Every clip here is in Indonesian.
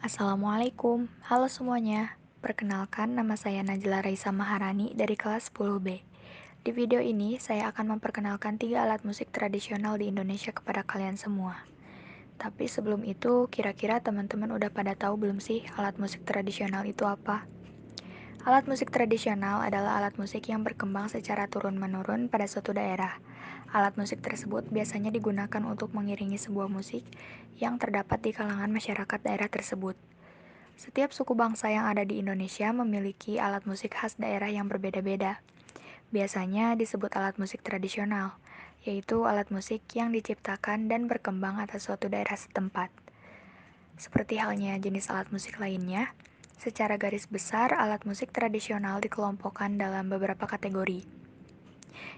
Assalamualaikum, halo semuanya. Perkenalkan, nama saya Najla Raisa Maharani dari kelas 10B. Di video ini, saya akan memperkenalkan 3 alat musik tradisional di Indonesia kepada kalian semua. Tapi sebelum itu, kira-kira teman-teman udah pada tahu belum sih alat musik tradisional itu apa? Alat musik tradisional adalah alat musik yang berkembang secara turun-menurun pada suatu daerah. Alat musik tersebut biasanya digunakan untuk mengiringi sebuah musik yang terdapat di kalangan masyarakat daerah tersebut. Setiap suku bangsa yang ada di Indonesia memiliki alat musik khas daerah yang berbeda-beda. Biasanya disebut alat musik tradisional, yaitu alat musik yang diciptakan dan berkembang atas suatu daerah setempat. Seperti halnya jenis alat musik lainnya, secara garis besar alat musik tradisional dikelompokkan dalam beberapa kategori,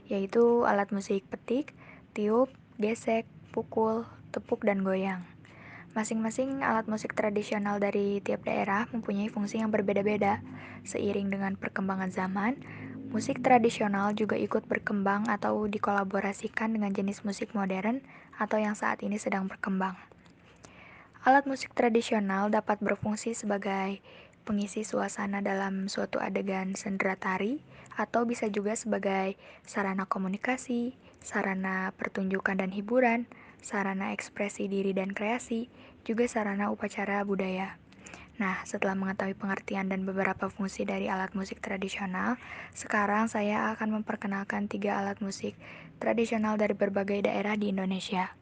yaitu alat musik petik, tiup, gesek, pukul, tepuk, dan goyang. Masing-masing alat musik tradisional dari tiap daerah mempunyai fungsi yang berbeda-beda. Seiring dengan perkembangan zaman, musik tradisional juga ikut berkembang atau dikolaborasikan dengan jenis musik modern atau yang saat ini sedang berkembang. Alat musik tradisional dapat berfungsi sebagai pengisi suasana dalam suatu adegan sendera tari, atau bisa juga sebagai sarana komunikasi, sarana pertunjukan dan hiburan, sarana ekspresi diri dan kreasi, juga sarana upacara budaya. Nah, setelah mengetahui pengertian dan beberapa fungsi dari alat musik tradisional, sekarang saya akan memperkenalkan 3 alat musik tradisional dari berbagai daerah di Indonesia.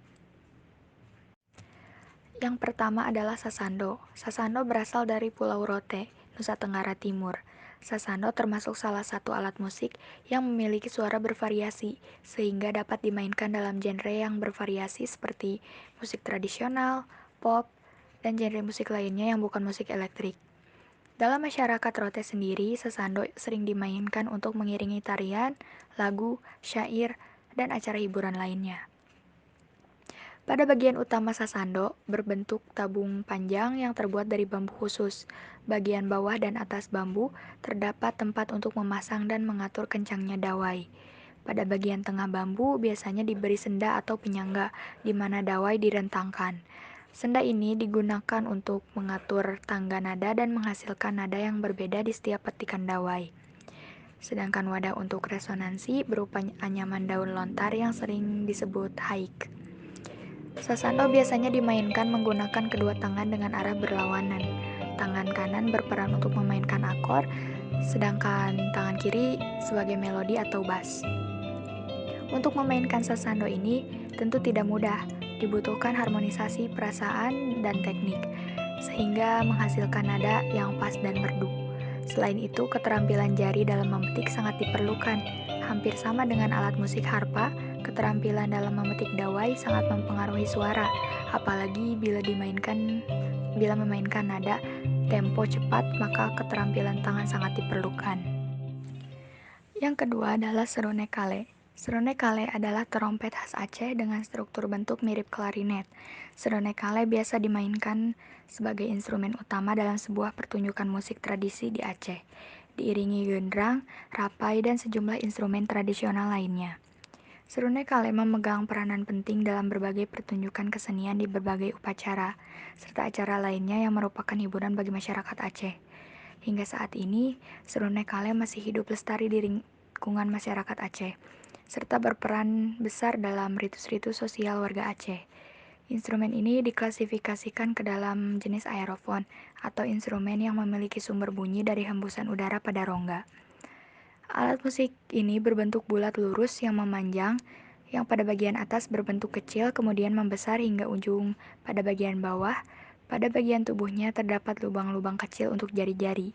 Yang pertama adalah sasando. Sasando berasal dari Pulau Rote, Nusa Tenggara Timur. Sasando termasuk salah satu alat musik yang memiliki suara bervariasi, sehingga dapat dimainkan dalam genre yang bervariasi seperti musik tradisional, pop, dan genre musik lainnya yang bukan musik elektrik. Dalam masyarakat Rote sendiri, sasando sering dimainkan untuk mengiringi tarian, lagu, syair, dan acara hiburan lainnya. Pada bagian utama sasando, berbentuk tabung panjang yang terbuat dari bambu khusus. Bagian bawah dan atas bambu terdapat tempat untuk memasang dan mengatur kencangnya dawai. Pada bagian tengah bambu biasanya diberi senda atau penyangga, di mana dawai direntangkan. Senda ini digunakan untuk mengatur tangga nada dan menghasilkan nada yang berbeda di setiap petikan dawai. Sedangkan wadah untuk resonansi berupa anyaman daun lontar yang sering disebut haik. Sasando biasanya dimainkan menggunakan kedua tangan dengan arah berlawanan. Tangan kanan berperan untuk memainkan akor, sedangkan tangan kiri sebagai melodi atau bass. Untuk memainkan sasando ini tentu tidak mudah, dibutuhkan harmonisasi perasaan dan teknik, sehingga menghasilkan nada yang pas dan merdu. Selain itu, keterampilan jari dalam memetik sangat diperlukan. Hampir sama dengan alat musik harpa, keterampilan dalam memetik dawai sangat mempengaruhi suara, apalagi bila memainkan nada tempo cepat, maka keterampilan tangan sangat diperlukan. Yang kedua adalah serune kale. Serune kale adalah trompet khas Aceh dengan struktur bentuk mirip klarinet. Serune kale biasa dimainkan sebagai instrumen utama dalam sebuah pertunjukan musik tradisi di Aceh, diiringi gendrang, rapai, dan sejumlah instrumen tradisional lainnya. Serune kale memegang peranan penting dalam berbagai pertunjukan kesenian di berbagai upacara, serta acara lainnya yang merupakan hiburan bagi masyarakat Aceh. Hingga saat ini, serune kale masih hidup lestari di lingkungan masyarakat Aceh, serta berperan besar dalam ritus-ritus sosial warga Aceh. Instrumen ini diklasifikasikan ke dalam jenis aerofon atau instrumen yang memiliki sumber bunyi dari hembusan udara pada rongga. Alat musik ini berbentuk bulat lurus yang memanjang, yang pada bagian atas berbentuk kecil kemudian membesar hingga ujung pada bagian bawah. Pada bagian tubuhnya terdapat lubang-lubang kecil untuk jari-jari,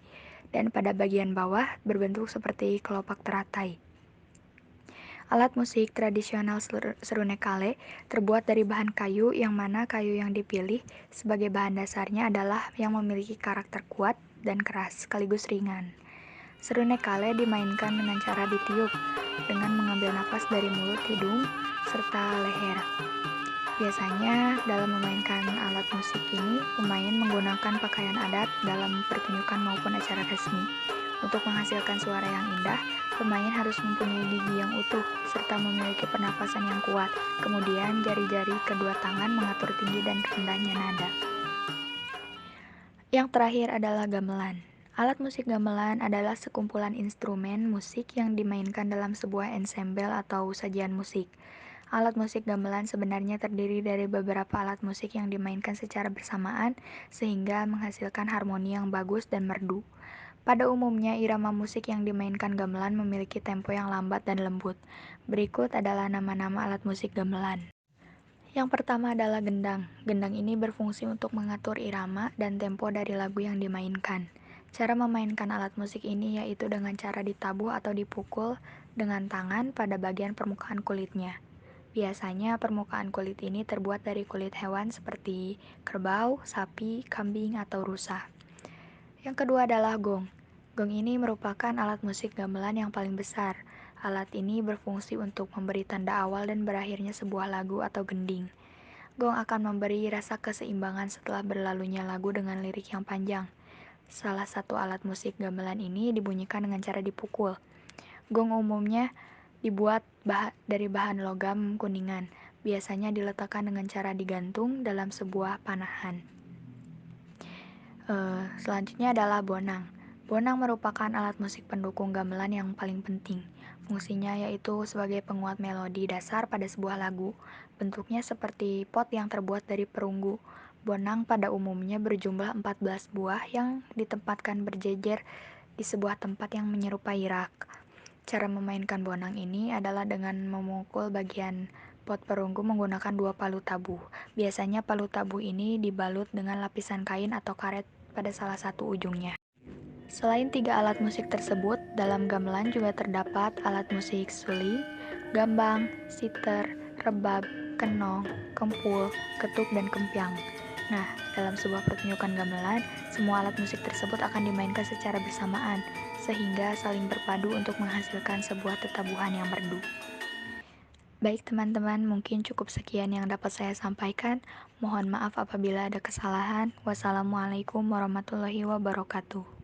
dan pada bagian bawah berbentuk seperti kelopak teratai. Alat musik tradisional serune kale terbuat dari bahan kayu, yang mana kayu yang dipilih sebagai bahan dasarnya adalah yang memiliki karakter kuat dan keras sekaligus ringan. Serune kale dimainkan dengan cara ditiup dengan mengambil nafas dari mulut, hidung, serta leher. Biasanya dalam memainkan alat musik ini, pemain menggunakan pakaian adat dalam pertunjukan maupun acara resmi. Untuk menghasilkan suara yang indah, pemain harus mempunyai gigi yang utuh serta memiliki pernapasan yang kuat. Kemudian jari-jari kedua tangan mengatur tinggi dan rendahnya nada. Yang terakhir adalah gamelan. Alat musik gamelan adalah sekumpulan instrumen musik yang dimainkan dalam sebuah ensemble atau sajian musik. Alat musik gamelan sebenarnya terdiri dari beberapa alat musik yang dimainkan secara bersamaan sehingga menghasilkan harmoni yang bagus dan merdu. Pada umumnya, irama musik yang dimainkan gamelan memiliki tempo yang lambat dan lembut. Berikut adalah nama-nama alat musik gamelan. Yang pertama adalah gendang. Gendang ini berfungsi untuk mengatur irama dan tempo dari lagu yang dimainkan. Cara memainkan alat musik ini yaitu dengan cara ditabuh atau dipukul dengan tangan pada bagian permukaan kulitnya. Biasanya permukaan kulit ini terbuat dari kulit hewan seperti kerbau, sapi, kambing, atau rusa. Yang kedua adalah gong. Gong ini merupakan alat musik gamelan yang paling besar. Alat ini berfungsi untuk memberi tanda awal dan berakhirnya sebuah lagu atau gending. Gong akan memberi rasa keseimbangan setelah berlalunya lagu dengan lirik yang panjang. Salah satu alat musik gamelan ini dibunyikan dengan cara dipukul. Gong umumnya dibuat dari bahan logam kuningan. Biasanya diletakkan dengan cara digantung dalam sebuah panahan. Selanjutnya adalah bonang. Bonang merupakan alat musik pendukung gamelan yang paling penting. Fungsinya yaitu sebagai penguat melodi dasar pada sebuah lagu. Bentuknya seperti pot yang terbuat dari perunggu. Bonang pada umumnya berjumlah 14 buah yang ditempatkan berjejer di sebuah tempat yang menyerupai rak. Cara memainkan bonang ini adalah dengan memukul bagian pot perunggu menggunakan dua palu tabuh. Biasanya palu tabuh ini dibalut dengan lapisan kain atau karet pada salah satu ujungnya. Selain tiga alat musik tersebut, dalam gamelan juga terdapat alat musik suli, gambang, siter, rebab, kenong, kempul, ketuk, dan kempiang. Nah, dalam sebuah pertunjukan gamelan, semua alat musik tersebut akan dimainkan secara bersamaan, sehingga saling berpadu untuk menghasilkan sebuah tetabuhan yang merdu. Baik teman-teman, mungkin cukup sekian yang dapat saya sampaikan. Mohon maaf apabila ada kesalahan. Wassalamualaikum warahmatullahi wabarakatuh.